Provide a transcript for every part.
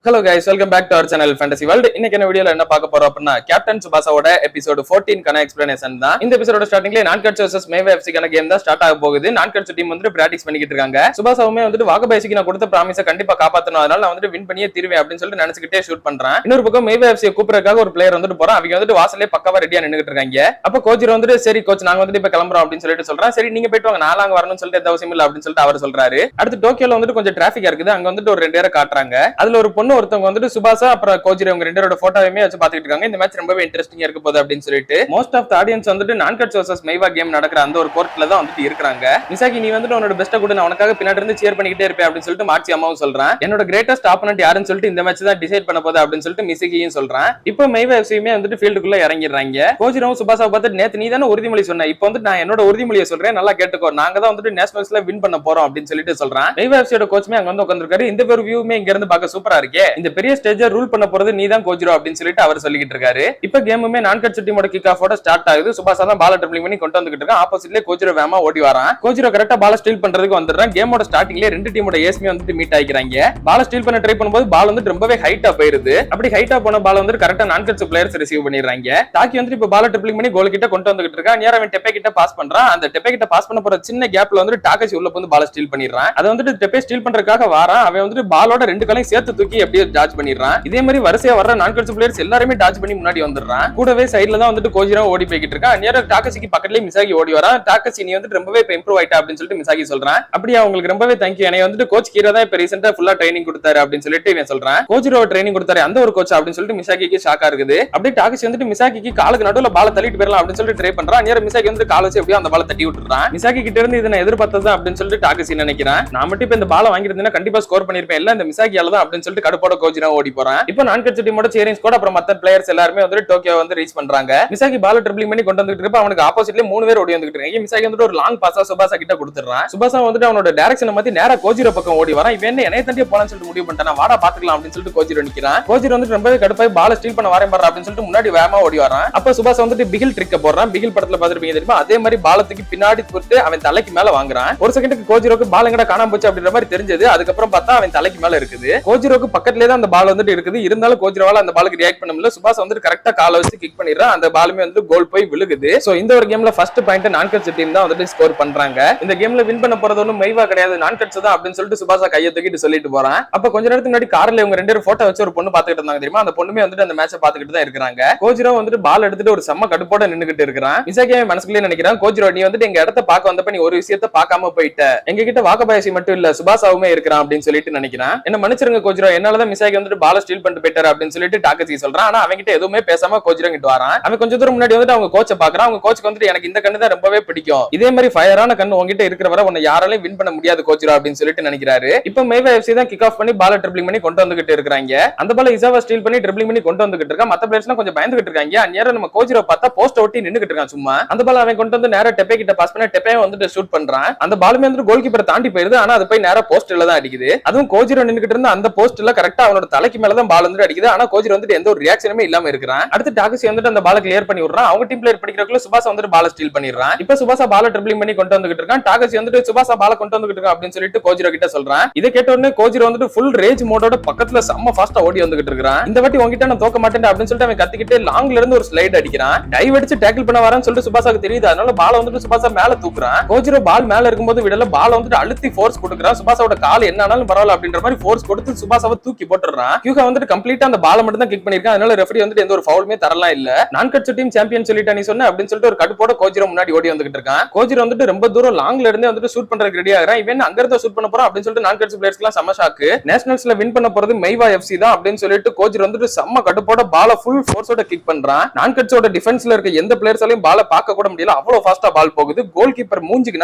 Hello guys, welcome back to our channel Fantasy World. இன்னைக்கு என்ன வீடியோல என்ன பார்க்க போறோம் அப்படின்னா கேப்டன் சுபாசாவோட எபிசோட் 14 கான எக்ஸ்பிளனேஷன் தான். இந்த எபிசோட ஸ்டார்டிங்ல நான்கட்ஸ் vs மேவா எஃப்சி கான கேம் தான் ஸ்டார்ட் ஆக போகுது. நான்கட்ஸ் டீம் வந்து பிராக்டிஸ் பண்ணிக்கிட்டு இருக்காங்க. சுபாசாவுமே வந்து வாகபாய்சிக்கு நான் கொடுத்த ப்ராமிஸை கண்டிப்பா காப்பாத்தணும், அதனால நான் வந்து வின் பண்ணியே தீருவேன் அப்படின்னு சொல்லிட்டு நினைச்சுக்கிட்டே ஷூட் பண்றேன். இன்னொரு பக்கம் மேவா எஃப்சியை கூப்பிடறதுக்காக ஒரு பிளேயர் வந்து போறான். அவங்க வந்து வாசல்லே பக்காவா ரெடியா நின்னுட்டு இருக்காங்க. அப்ப கோச்சர் வந்து சரி கோச் நாங்க வந்து இப்ப கிளம்புறோம் அப்படின்னு சொல்லிட்டு சொல்றேன். சரி நீங்க போயிட்டு வாங்க, நாளாங்க வரணும்னு சொல்லிட்டு எந்த அவசியம் இல்ல அப்படின்னு சொல்லிட்டு அவர் சொல்றாரு. அடுத்து டோக்கியோல வந்து கொஞ்சம் டிராபிக்கா இருக்குது. அங்க வந்து ஒரு 2 பேரை காட்டுறாங்க. அதுல ஒரு பொண்ணு ஒருத்தவங்க வந்து சுபாசா அப்புறம் கோஜிரோ அவங்க ரெண்டு பேரோட போட்டோவையுமே வச்சு பாத்துட்டு இருக்காங்க. இந்த மேட்ச் ரொம்பவே இன்ட்ரெஸ்டிங்கா இருக்க போகுது அப்படின்னு சொல்லிட்டு மோஸ்ட் ஆஃப் தி ஆடியன்ஸ் வந்து நான்கட்ஸ் vs மேவா கேம் நடக்கிற அந்த ஒரு கோர்ட்ல தான் வந்து இருக்காங்க. மிசாகி நீ வந்து உன்னோட பெஸ்ட்டை கூட நான் உனக்காக பின்னாடி இருந்து சேர் பண்ணிக்கிட்டே இருப்பேன் அப்படின்னு சொல்லிட்டு மார்ச்சி அம்மாவும் சொல்றேன். என்னோட கிரேட்டஸ்ட் ஆப்போனன்ட் யாருன்னு சொல்லிட்டு இந்த மேட்ச் தான் டிசைட் பண்ண போகுது அப்படின்னு சொல்லிட்டு மிசாகியும் சொல்றேன். இப்போ மேவா எஃப்சியுமே வந்து ஃபீல்டுக்குள்ள இறங்கிடுறாங்க. கோஜிரோவும் சுபாசாவை பார்த்து நேத்து நீ தானே உறுதிமொழி சொன்ன, இப்போ வந்து நான் என்னோட உறுதிமொழியை சொல்றேன், நல்லா கேட்டுக்கோ, நாங்க தான் வந்து நேஷனல்ஸ்ல வின் பண்ண போறோம் அப்படின்னு சொல்லிட்டு சொல்றேன். மேவா எஃப்சியோட கோச்சுமே அங்க வந்து உட்கார்ந்திருக்காரு. இந்த பேர் வியூமே இங்க இருந்து பார்க்க சூப்பரா இருக்கே, இந்த பெரிய ஸ்டேஜை ரூல் பண்ண போறது நீ தான் கோஜிரோ அப்படின்னு சொல்லிட்டு அவர் சொல்லிட்டு இருக்காரு. இப்ப கேமுமே நான்கட்ஸ் டீமோட கிக் ஆஃபோட ஸ்டார்ட் ஆகுது. சுபாசா தான் பால ட்ரிபிளிங் பண்ணி கொண்டு வந்துகிட்டு இருக்கான். ஆப்போசிட்ல கோஜிரோ வேமா ஓடி வரான். கோஜிரோ கரெக்டா பால ஸ்டீல் பண்றதுக்கு வந்துடுறான். கேமோட ஸ்டார்டிங்ல ரெண்டு டீமோட ஏஸ்மே வந்து மீட் ஆயிக்கிறாங்க. பால ஸ்டீல் பண்ண ட்ரை பண்ணும்போது பால் வந்து ரொம்பவே ஹைட்டா போயிருது. அப்படி ஹைட்டா போன பால் வந்து கரெக்டா நான்கட்ஸ் பிளேயர்ஸ் ரிசீவ் பண்ணிடுறாங்க. தாக்கி வந்து இப்ப பால ட்ரிபிளிங் பண்ணி கோல் கிட்ட கொண்டு வந்துகிட்டு இருக்கான். நேரா அவன் டெப்பே கிட்ட பாஸ் பண்றான். அந்த டெப்பே கிட்ட பாஸ் பண்ண போற சின்ன கேப்ல வந்து டாகசி உள்ள வந்து பால ஸ்டீல் பண்ணிடுறான். அதை வந்து டெப்பே ஸ்டீல் பண்றதுக்காக வாரான். அவன் வந்து பாலோட ரெண்டு காலையும் சேர்த்து தூக்கி அப்படியே டாச் பண்ணிடுறான். இதே மாதிரி வரிசையா வர்ற நான்கட்ஸ் பிளேயர்ஸ் எல்லாருமே டாச் பண்ணி முன்னாடி வந்துடுறான். கூடவே சைடுல தான் வந்து கோஜிரோ ஓடி போய்கிட்டு இருக்கான். நேரா டாகசிக்கு பக்கத்துலயே மிசாகி ஓடி வரான். டாகசி நீ வந்து ரொம்பவே இம்ப்ரூவ் ஆயிட்டா அப்படின்னு சொல்லிட்டு மிசாகி சொல்றான். அப்படியே அவங்களுக்கு ரொம்பவே தேங்க்யூ, என்னை வந்து கோச் கீரா தான் இப்ப ரீசெண்டா ஃபுல்லா ட்ரைனிங் கொடுத்தாரு அப்படின்னு சொல்லிட்டு இவன் சொல்றான். கோஜிரோ ட்ரைனிங் கொடுத்தாரு அந்த ஒரு கோச் அப்படின்னு சொல்லிட்டு மிசாகிக்கு ஷாக்கா இருக்குது. அப்படியே டாகசி வந்து மிசாகிக்கு காலுக்கு நடுவுல பால தள்ளிட்டு போயிடலாம் அப்படின்னு சொல்லிட்டு ட்ரை பண்றான். நேரா மிசாகி வந்து கால வச்சு எப்படியோ அந்த பால தட்டி விட்டுறான். மிசாகி கிட்ட இருந்து இதை நான் எதிர்பார்த்தது அப்படின்னு சொல்லிட்டு டாகசி நினைக்கிறான். நான் மட்டும் இப்ப இந்த பால வாங்கிருந்தேன்னா கண்டிப்பா ஸ்கோர் பண்ணிருப்பேன், இல்ல இந்த மிசாகியால தான் அப்படின்னு சொல்லிட்டு கடுப்போட கோஜிரோ ஓடி போறான். இப்போ நான்கட்ஸ் டீமோட சேரிங் ஸ்குவாட் அப்புறம் மத்த பிளேயர்ஸ் எல்லாருமே வந்து டோக்கியோ வந்து ரீச் பண்றாங்க. மிசாகி பால் ட்ரிபிளிங் பண்ணி கொண்டு வந்துட்டு இருப்ப அவனுக்கு ஆப்போசிட்ல 3 பேர் ஓடி வந்துட்டு இருக்காங்க. மிசாகி வந்து ஒரு லாங் பாஸா சுபாசா கிட்ட கொடுத்துறான். சுபாசா வந்து அவனோட டைரக்ஷனை மாத்தி நேரா கோஜிரோ பக்கம் ஓடி வரான். இவன் என்ன என்னைய தண்டியே போலான்னு சொல்லிட்டு முடிவு பண்ணிட்டான். வாடா பாத்துக்கலாம் அப்படின்னு சொல்லிட்டு கோஜிரோ நிக்கிறான். கோஜிரோ வந்து ரொம்பவே கடுப்பாய் பால் ஸ்டீல் பண்ண வரேன் பாரு அப்படின்னு சொல்லிட்டு முன்னாடி வேகமா ஓடி வரான். அப்ப சுபாசா வந்து பிகில் ட்ரிக்க போடுறான். பிகில் படத்துல பாத்துருப்பீங்க தெரியுமா, அதே மாதிரி பாலத்துக்கு பின்னாடி போட்டு அவன் தலைக்கு மேல வாங்குறான். ஒரு செகண்டுக்கு கோஜிரோக்கு பால் எங்கடா காணாம போச்சு அப்படின்ற மாதிரி தெரிஞ்சது. அதுக்கப்புறம் பார்த்தா அவன் தலைக்கு மேல இருக்குது. கோஜிரோக்கு பக்கத்துலயே தான் அந்த பால் வந்துட்டு இருக்குது. இருந்தாலும் கோஜிரோவால அந்த பாலுக்கு ரியாக்ட் பண்ண முடியல. சுபாசா வந்து கரெக்டா கால வச்சு கிக் பண்ணிடுறான். அந்த பாலுமே வந்து கோல் போய் விழுகுது. சோ இந்த ஒரு கேம்ல ஃபர்ஸ்ட் பாயிண்ட் நான்கட்ஸ் டீம் தான் வந்து ஸ்கோர் பண்றாங்க. இந்த கேம்ல வின் பண்ண போறது ஒண்ணும் மைவா கிடையாது, நான்கட்ஸ் தான் அப்படின்னு சொல்லிட்டு சுபாசா கையை தூக்கிட்டு சொல்லிட்டு போறான். அப்ப கொஞ்ச நேரத்துக்கு முன்னாடி கார்ல இவங்க ரெண்டு பேரும் போட்டோ வச்சு ஒரு பொண்ணு பாத்துக்கிட்டு இருந்தாங்க தெரியுமா, அந்த பொண்ணுமே வந்து அந்த மேட்சை பாத்துக்கிட்டு தான் இருக்காங்க. கோஜிரோ வந்து பால் எடுத்துட்டு ஒரு செம்ம கடுப்போட நின்னுகிட்டு இருக்கான். மிசாகி மனசுக்குள்ளே நினைக்கிறான், கோஜிரோ நீ வந்து எங்க இடத்த பாக்க வந்தப்ப நீ ஒரு விஷயத்த பாக்காம போயிட்ட, எங்க கிட்ட வாகபாயசி மட்டும் இல்ல சுபாசாவுமே இருக்கிறான் அப்படின்னு சொல்லிட்டு நினைக்கிறான். என்ன மன்னிச்சிருங்க கோஜிரோ, என்னாலதான் மிசாகி வந்து பால ஸ்டீல் பண்ணிட்டு போயிட்டாரு அப்படின்னு சொல்லிட்டு டாகசி சொல்றான். ஆனா அவங்க கிட்ட எதுவுமே பேசாம கோஜிரோ கிட்ட வரான். அவன் கொஞ்சம் தூரம் முன்னாடி வந்து அவங்க கோச்சை பாக்குறான். அவங்க கோச்சுக்கு வந்து எனக்கு இந்த கண்ணு தான் ரொம்பவே பிடிக்கும், இதே மாதிரி ஃபயரான கண்ணு உங்ககிட்ட இருக்கிற வரை உன்னை யாராலையும் வின் பண்ண முடியாது கோச்சிரோ அப்படின்னு சொல்லிட்டு நினைக்கிறாரு. இப்ப மேவா எஃப்சி தான் கிக் ஆஃப் பண்ணி பால ட்ரிபிளிங் பண்ணி கொண்டு வந்துகிட்டு இருக்காங்க. அந்த பால இசாவா ஸ்டீல் பண்ணி ட்ரிபிளிங் பண்ணி கொண்டு வந்துகிட்டு இருக்கா. மத்த பிளேயர்ஸ்லாம் கொஞ்சம் பயந்துகிட்டு இருக்காங்க. நேரா நம்ம கோச்சிரோ பார்த்தா போஸ்ட் ஒட்டி நின்னுகிட்டு இருக்கான் சும்மா. அந்த பால அவன் கொண்டு வந்து நேரா டெப்பே கிட்ட பாஸ் பண்ண டெப்பே வந்து ஷூட் பண்றான். அந்த பாலுமே வந்து கோல் கீப்பரை தாண்டி போயிருது. ஆனா அது போய் நேரா போஸ்ட்ல தான் அடிக்குது. அதுவும் கோச்சிரோ நின்னுகிட்டு இருந்த அந்த போஸ்ட்ல கரெக்டா அவனோட தலைக்கு மேல தான் பால் வந்து அடிக்குது. ஆனா கோச்சிரோ வந்து எந்த ஒரு ரியாக்ஷனுமே இல்லாம இருக்கிறான். அடுத்து டாகசி வந்து அந்த பால கிளியர் பண்ணி விடுறான். அவங்க டீம் பிளேயர் படிக்கிறதுக்குள்ள சுபாசா வந்து பால ஸ்டீல் பண்ணிடுறான். இப்ப சுபாசா பால ட்ரிபிளிங் பண்ணி கொண்டு வந்துகிட்டு இருக்கான். டாகசி வந்து சுபாசா பால கொண்டு வந்துகிட்டு இருக்கான் அப்படின்னு சொல்லிட்டு கோஜிரோ கிட்ட சொல்றான். இதை கேட்ட உடனே கோஜிரோ வந்து ஃபுல் ரேஜ் மோடோட பக்கத்துல செம்ம ஃபாஸ்டா ஓடி வந்துகிட்டு இருக்கான். இந்த வாட்டி உங்ககிட்ட நான் தோக்க மாட்டேன் அப்படின்னு சொல்லிட்டு அவன் கத்திக்கிட்டு லாங்ல இருந்து ஒரு ஸ்லைட் அடிக்கிறான். டைவ் அடிச்சு டேக்கிள் பண்ண வரான்னு சொல்லிட்டு சுபாசாக்கு தெரியுது. அதனால பால வந்து சுபாசா மேல தூக்குறான். கோஜிரோ பால் மேல இருக்கும்போது விடல, பால வந்து அழுத்தி ஃபோர்ஸ் கொடுக்குறான். சுபாசாவோட கால் என்ன ஆனாலும் பரவாயில்ல அப்படின்ற மாதிரி ஃபோர்ஸ் கொடுத்து சுபாசாவை தூக்கி போட்டுறான். கியூகா வந்து கம்ப்ளீட்டா அந்த பால மட்டும் தான் கிக் பண்ணிருக்கான். அதனால ரெஃபரி வந்து எந்த ஒரு ஃபவுலுமே தரலாம் இல்ல. நான்கட்ஸ் டீம் சாம்பியன் சொல்லிட்டு நீ சொன்ன அப்படின்னு சொல்லிட்டு ஒரு கடுப்போட கோஜிரோ முன்னாடி ஓடி வந்துகிட்டு இருக்கான். கோஜிரோ வந்து ரொம்ப தூரம் லாங்ல இருந்து வந்து ஷூட் பண்றதுக்கு ரெடி ஆகுறான். இவன் அங்க இருந்து ஷூட் பண்ண போறான் அப்படின்னு சொல்லிட்டு நான்கட்ஸ் பிளேயர்ஸ்லாம் செம ஷாக்கு. நேஷனல்ஸ்ல வின் பண்ண போறது மைவா எஃப்சி தான் அப்படின்னு சொல்லிட்டு கோஜிரோ வந்து செம்ம கடுப்போட பால ஃபுல் ஃபோர்ஸோட கிக் பண்றான். நான்கட்ஸோட டிஃபென்ஸ்ல இருக்க எந்த பிளேயர்ஸாலையும் பால பார்க்க கூட முடியல, அவ்வளவு ஃபாஸ்டா பால் போகுது. கோல் கீப்பர் மூஞ்சிக்கு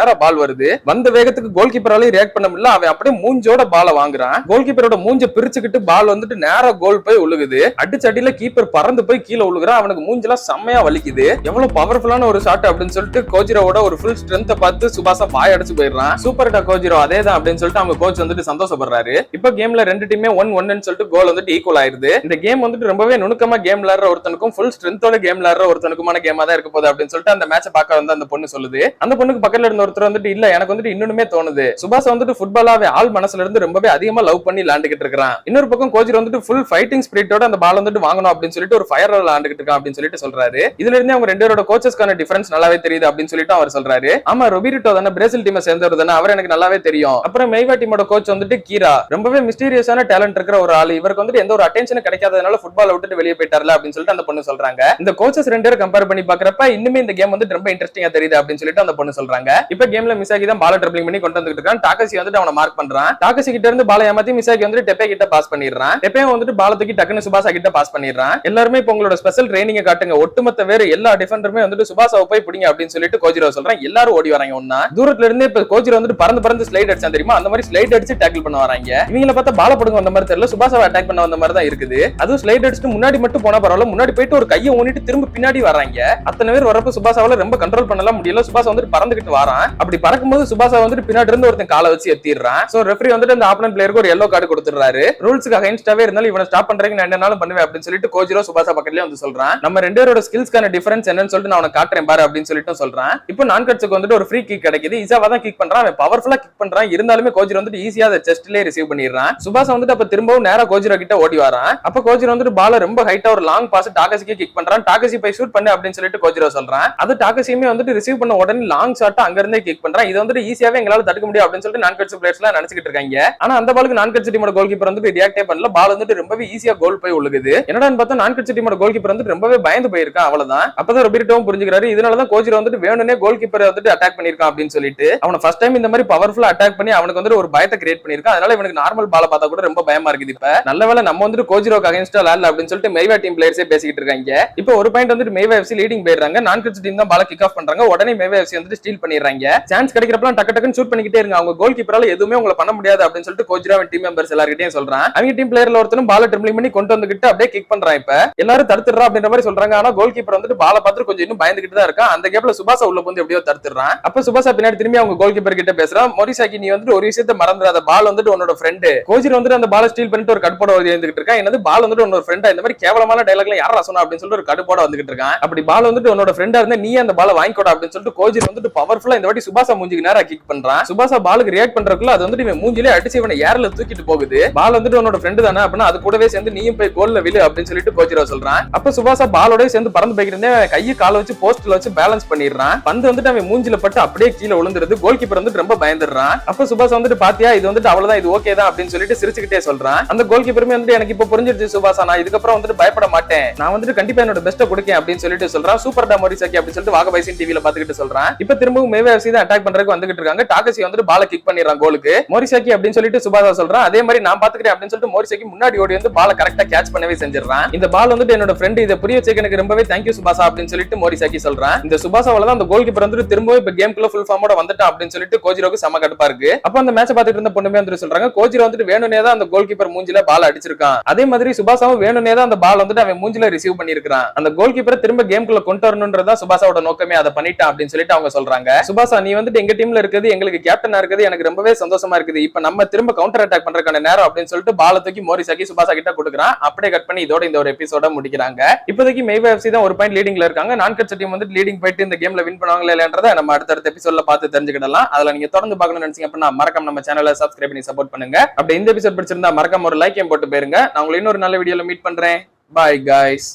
நேரா பால் வருது. வந்த வேகத்துக்கு கோல் கீப்பராலையும் ரியாக்ட் பண்ண முடியல. அவன் அப்படியே மூஞ்சோட பால வாங்குறான். கோல் கீப்பரோட மூஞ்ச பிரிச்சுக்கிட்டு பால் வந்துட்டு நேரா கோல் போய் உழுகுது. அடிச்சடியில கீப்பர் பறந்து போய் கீழே உழுகுறான். அவனுக்கு மூஞ்செல்லாம் செம்மையா வலிக்குது. எவ்வளவு பவர்ஃபுல்லான ஒரு ஷாட் அப்படின்னு சொல்லிட்டு கோஜிரோட ஒரு ஃபுல் ஸ்ட்ரென்த் பார்த்து சுபாசா பாய் அடிச்சு போயிடுறான். சூப்பர்டா கோஜிரோ அதேதான் அப்படின்னு சொல்லிட்டு அவங்க கோச் வந்துட்டு சந்தோஷப்படுறாரு. இப்ப கேம்ல ரெண்டு டீமே 1-1 சொல்லிட்டு கோல் வந்துட்டு ஈக்குவல் ஆயிருது. இந்த கேம் வந்துட்டு ரொம்பவே நுணுக்கமா கேம் விளையாடுற ஒருத்தனுக்கும் ஃபுல் ஸ்ட்ரென்த்தோட கேம் விளையாடுற ஒருத்தனுக்குமான கேமா தான் இருக்க போகுது அப்படின்னு சொல்லிட்டு அந்த மேட்சை பார்க்க வந்து அந்த பொண்ணு சொல்லுது. அந்த பொண்ணுக்கு பக்கத்துல இருந்த ஒருத்தர் வந்துட்டு இல்ல எனக்கு வந்துட்டு இன்னுமே தோணுது சுபாசா வந்துட்டு ஃபுட்பாலாவே ஆள் மனசுல இருந்து ரொம்பவே அதிகமா லவ் பண்ணி விளையாண்டுகிட்டு இருக்கான். இன்னொரு பக்கம் கோஜிரோ வந்துட்டு ஃபுல் ஃபைட்டிங் ஸ்பிரிட்டோட அந்த பால் வந்துட்டு வாங்கணும் அப்படின்னு சொல்லிட்டு ஒரு ஃபயர் ரோல் ஆண்டுகிட்டு இருக்கான் அப்படின்னு சொல்லிட்டு சொல்றாரு. இதுல இருந்து அவங்க ரெண்டு பேரோட கோச்சஸ்க்கான டிஃபரன்ஸ் நல்லாவே தெரியுது அப்படின்னு சொல்லிட்டு அவர் சொல்றாரு. ஆமா, ரொபிரிட்டோ தானே பிரேசில் டீமை சேர்ந்தவர் தானே, அவர் எனக்கு நல்லாவே தெரியும். அப்புறம் மெய்வா டீமோட கோச் வந்துட்டு கீரா ரொம்பவே மிஸ்டீரியஸான டேலண்ட் இருக்கிற ஒரு ஆளு, இவருக்கு வந்துட்டு எந்த ஒரு அட்டென்ஷன் கிடைக்காதனால ஃபுட்பால் விட்டுட்டு வெளியே போயிட்டார்ல அப்படின்னு சொல்லிட்டு அந்த பொண்ணு சொல்றாங்க. இந்த கோச்சஸ் ரெண்டு பேரும் கம்பேர் பண்ணி பாக்குறப்ப இன்னுமே இந்த கேம் வந்து ரொம்ப இன்ட்ரெஸ்டிங்கா தெரியுது அப்படின்னு சொல்லிட்டு அந்த பொண்ணு சொல்றாங்க. இப்ப கேம்ல மிசாகி தான் பால ட்ரிபிளிங் பண்ணி கொண்டு வந்துட்டு இருக்கான். டாகசி வந்துட்டு அவனை மார்க் பண்றான். டாகசி கிட்ட இருந்து பால ஏமாத்தி மிசாகி வந்துட்டு டெப்பே கிட்ட பாஸ் பண்ணிடுறான். டெப்பே வந்துட்டு பால தூக்கி டக்குன்னு சுபாசா கிட்ட பாஸ் பண்ணிடுறான். எல்லாருமே இப்ப உங்களோட ஸ்பெஷல் ட்ரைனிங்க காட்டுங்க, ஒட்டுமொத்த வேற எல்லா டிஃபெண்டருமே வந்துட்டு சுபாசாவை போய் பிடிங்க அப்படின்னு சொல்லிட்டு கோஜிரோ சொல்றான். எல்லாரும் ஓடி வராங்க. ஒண்ணா தூரத்துல இருந்து இப்ப கோஜிரோ வந்துட்டு பறந்து பறந்து ஸ்லைட் அடிச்சா தெரியுமா, அந்த மாதிரி ஸ்லைட் அடிச்சு டேக்கிள் பண்ண வராங்க. இவங்கள பார்த்தா பால படுங்க வந்த மாதிரி தெரியல, சுபாசாவை அட்டாக் பண்ண வந்த மாதிரி தான் இருக்குது. அதுவும் ஸ்லைட் அடிச்சுட்டு முன்னாடி மட்டும் போனா பரவாயில்ல, முன்னாடி போயிட்டு ஒரு கையை ஊனிட்டு திரும்ப பின்னாடி வராங்க. அத்தனை பேர் வரப்ப சுபாசாவால ரொம்ப கண்ட்ரோல் பண்ணலாம் முடியல. சுபாசா வந்துட்டு பறந்துகிட்டு வரான். அப்படி பறக்கும்போது சுபாசா வந்துட்டு பின்னாடி இருந்து ஒருத்தன் காலை வச்சு எத்திடுறான். சோ ரெஃபரி வந்துட்டு அந்த ஆப்போனன்ட் பிளேயருக்கு ஒரு yellow கார்டு கொடுத்துறாரு. ரூல்ஸ்க்கு அகைன்ஸ்டாவே இருந்தாலும் இவனை ஸ்டாப் பண்றதுக்கு நான் என்னனாலும் பண்ணுவேன் அப்படின்னு சொல்லிட்டு கோஜிரோ சுபாசா பக்கத்துலயே வந்து சொல்றான். நம்ம ரெண்டு பேரோட ஸ்கில்ஸ்க்கான டிஃபரன்ஸ் என்னன்னு சொல்லிட்டு நான் உனக்கு காட்டுறேன் பாரு அப்படின்னு சொல்லிட்டு சொல்றான். இப்போ நான்கட்ஸுக்கு வந்துட்டு ஒரு ஃப்ரீ கிக் கிடைக்குது. இசாவா தான் கிக் பண்றான். அவன் பவர்ஃபுல்லா கிக் பண்றான். இருந்தாலுமே கோஜிரோ வந்துட்டு ஈஸியா அதை செஸ்ட்லயே ரிசீவ் பண்ணிடுறான். சுபாசா வந்துட்டு அப்ப திரும்பவும் நேரா கோஜிரோ கிட்ட ஓடி வரான். அப்ப கோஜிரோ வந்துட்டு பால ரொம்ப ஹைட்டா ஒரு லாங் பாஸ் டாகசிக்கு கிக் பண்றான். டாகசி போய் ஷூட் பண்ணு அப்படின்னு சொல்லிட்டு கோஜிரோ சொல்றான். அது டாகசியுமே வந்துட்டு ரிசீவ் பண்ண உடனே லாங் ஷாட் அங்க இருந்தே கிக் பண்றான். இது வந்துட்டு ஈஸியாவே எங்களால தடுக்க முடியும் அப்படின்னு சொல்லிட்டு நான்கட்ஸ் பிளேயர்ஸ் எல்லாம் நினைச்சிட்டு இருக்காங்க. ஆனா அந்த பாலுக்கு நான்கட்ஸ் டீமோட கோல் கீப்பர் வந்துட்டு ரியாக்டே பண்ணல. பால் வந்துட்டு ரொம்பவே ஈஸியா கோல் போய் உழுகுது. என்னடான்னு பார்த்தா நான்கட்ஸ் டீமோட கோல் கீப்பர் வந்துட்டு ரொம்பவே பயந்து போயிருக்கான். அவ்வளவுதான். அப்பதான் ரொபிரிட்டோவும் புரிஞ்சுக்கிறாரு. இதனாலதான் கோஜிரோ வந்துட்டு வேணும்னே கோல் கீப்பர் வந்துட்டு அட்டாக் பண்ணிருக்கான் அப்படின்னு சொல்லிட்டு அவனை ஃபர்ஸ்ட் டைம் இந்த மாதிரி பவர்ஃபுல்லா அட்டாக் பண்ணி அவனுக்கு வந்துட்டு ஒரு பயத்தை கிரியேட் பண்ணிருக்கான். அதனால இவனுக்கு நார்மல் பால பார்த்தா கூட ரொம்ப பயமா இருக்குது. இப்ப நல்ல வேளை நம்ம வந்துட்டு கோஜிரோக்கு அகைன்ஸ்டா விளையாடல அப்படின்னு சொல்லிட்டு மெய்வா டீம் பிளேயர்ஸே பேசிக்கிட்டு இருக்காங்க. இப்போ ஒரு பாயிண்ட் வந்துட்டு மெய்வா எஃப்சி லீடிங் போயிடுறாங்க. நான்கட்ஸ் டீம் தான் பால கிக் ஆஃப் பண்றாங்க. உடனே மெய்வா எஃப்சி வந்துட்டு ஸ்டீல் பண்ணிடுறாங்க. சான்ஸ் கிடைக்கிறப்பலாம் டக்கு டக்குன்னு ஷூட் பண்ணிக்கிட்டே இருங்க, அவங்க கோல் கீப்பரால எதுவுமே உங்களை பண்ண முடியாது அப்படின்னு சொல்லிட்டு கோஜிரோ டீம் மெம்பர்ஸ் எல்லார்கிட்டயும் சொல்றான். அவங்க டீம் பிளேயர்ல ஒருத்தரும் பால ட்ரிபிளிங் பண்ணி கொண்டு வந்துகிட்டு அப்படியே கிக் பண்றான். இப்ப எல்லாரும் தடுத்துறா அப்படின்ற மாதிரி சொல்றாங்க. ஆனா கோல் கீப்பர் வந்துட்டு பால பார்த்து கொஞ்சம் இன்னும் பயந்துகிட்டு தான் இருக்கான். அந்த கேப்ல சுபாசா உள்ள வந்து எப்படியோ தடுத்துறான். அப்ப சுபாசா பின்னாடி திரும்பி அவங்க கோல் கீப்பர் கிட்ட பேசுறான். மொரிசாக்கி, நீ வந்துட்டு ஒரு விஷயத்தை மறந்துடாத, பால் வந்துட்டு உன்னோட ஃப்ரெண்டு. கோஜிரோ வந்துட்டு அந்த பால ஸ்டீல் பண்ணிட்டு ஒரு கடுப்போட வந்துகிட்டு இருக்கான். என்னது பால் வந்துட்டு உன்னோட ஃப்ரெண்டா? இந்த மாதிரி கேவலமான டைலாக்ல யாரா சொன்னா அப்படின்னு சொல்லிட்டு ஒரு கடுப்போட வந்துகிட்டு இருக்கான். அப்படி பால் வந்துட்டு உன்னோட ஃப்ரெண்டா இருந்தா நீ அந்த பால வாங்கிக்கோடா அப்படின்னு சொல்லிட்டு கோஜிரோ வந்துட்டு பவர்ஃபுல்லா இந்த வாட்டி சுபாசா மூஞ்சிக்கு நேரா கிக் பண்றான். சுபாசா பாலுக்கு ரியாக்ட் பண்றதுக்குள்ள அது வந்துட்டு இவன் மூஞ்சிலே அடிச்சு இவனை ஏர்ல தூக்கிட்டு போகுது. பால் வந்துட்டு உன்னோட ஃப்ரெண்டு தானே அப்படின்னா அது கூடவே சேர்ந்து நீயும் போய் கோல்ல விழு அப்படின்னு சொல்லிட்டு கோஜிரோ சொல்றான். அப்ப சுபாசா பாலோட சேர்ந்து பறந்து போய்கிட்டு கையை கால வச்சு போஸ்ட்ல வச்சு பேலன்ஸ் பண்ணிடுறான். பந்து வந்துட்டு அவன் மூஞ்சில பட்டு அப்படியே கீழே விழுந்துருது. கோல் கீப்பர் வந்துட்டு ரொம்ப பயந்துடுறான். அப்ப சுபாசா வந்துட்டு பாத்தியா, இது வந்துட்டு அவ்வளவுதான், இது ஓகே தான் அப்படின்னு சொல்லிட்டு சிரிச்சுக்கிட்டே சொல்றான். அந்த கோல் கீப்பருமே வந்துட்டு எனக்கு இப்ப புரிஞ்சிருச்சு சுபாசா, நான் இதுக்கப்புறம் வந்துட்டு பயப்பட மாட்டேன், நான் வந்துட்டு கண்டிப்பா என்னோட பெஸ்ட்டை கொடுக்கேன் அப்படின்னு சொல்லிட்டு சொல்றான். சூப்பர் டா மொரிசாக்கி அப்படின்னு சொல்லிட்டு வாகபைசின் டிவில பாத்துக்கிட்டு சொல்றான். இப்ப திரும்பவும் மெய்வா எஃப்சி தான் அட்டாக் பண்றதுக்கு வந்துகிட்டு இருக்காங்க. டாகசி வந்துட்டு பால கிக் பண்ணிடுறான் கோலுக்கு. மொரிசாக்கி அப்படின்னு சொல்லிட்டு சுபாசா சொல்றான். அதே மாதிரி நான் பாத்துக்கிறேன் அப்படின்னு சொல்லிட்டு மொரிசாக்கி முன்னாடி ஓடி வந்து பால கரெக்டா கேட்ச் பண்ணவே செஞ்சிடறான். இந்த பால் வந்துட்டு என்னோட ஃப்ரெண்ட், இதை புரிய வச்சு எனக்கு ரொம்பவே தேங்க்யூ சுபாசா அப்படின்னு சொல்லிட்டு மொரிசாக்கி சொல்றான். இந்த சுபாசாவால தான் அந்த கோல் கீப்பர் வந்துட்டு திரும்பவும் இப்ப கேம்குள்ள ஃபுல் ஃபார்மோட வந்துட்டான் அப்படின்னு சொல்லிட்டு கோஜிரோக்கு செம கடுப்பா இருக்கு. அப்ப அந்த மேட்ச் பாத்துட்டு இருந்த பொண்ணுமே வந்துட்டு சொல்றாங்க, கோஜிரோ வந்துட்டு வேணும்னே தான் அந்த கோல் கீப்பர் மூஞ்சில பால் அடிச்சிருக்கான். அதே மாதிரி சுபாசாவும் வேணும்னே தான் அந்த பால் வந்துட்டு அவன் மூஞ்சில ரிசீவ் பண்ணிருக்கான். அந்த கோல் கீப்பரை திரும்ப கேம்குள்ள கொண்டு வரணும்ன்றதா சுபாசாவோட நோக்கமே, அதை பண்ணிட்டான் அப்படின்னு சொல்லிட்டு அவங்க சொல்றாங்க. சுபாசா, நீ வந்துட்டு எங்க டீம்ல இருக்குது, எங்களுக்கு கேப்டனா இருக்குது, எனக்கு ரொம்பவே சந்தோஷமா இருக்குது. இப்ப நம்ம திரும்ப கவுண்டர் அட்டாக் பண்றதுக்கான நேரம் அப்படின்னு சொல்லிட்டு பால தூக்கி மோரிசாக்கி சுபாசா கிட்ட கொடுக்குறான். அப்படியே கட் பண்ணி இதோட இந்த ஒரு எபிசோட முடிக்கிறாங்க. இப்போதைக்கு மெய்வா எஃப்சி தான் ஒரு பாயிண்ட் லீடிங்ல இருக்காங்க. நான்கட்ஸ் டீம் வந்து லீடிங் போயிட்டு இந்த கேம்ல வின் பண்ணுவாங்களா இல்லன்றதை நம்ம அடுத்த எபிசோட்ல பார்த்து தெரிஞ்சுக்கிடலாம். அதுல நீங்க தொடர்ந்து பார்க்கணும்னு நினைச்சீங்க அப்படின்னா மறக்காம நம்ம சேனலை சப்ஸ்கிரைப் பண்ணி சப்போர்ட் பண்ணுங்க. அப்படி இந்த எபிசோட் பிடிச்சிருந்தா மறக்காம ஒரு லைக் போட்டு போயிருங்க. நான் உங்களை இன்னொரு நல்ல வீடியோல மீட் பண்றேன். Bye guys.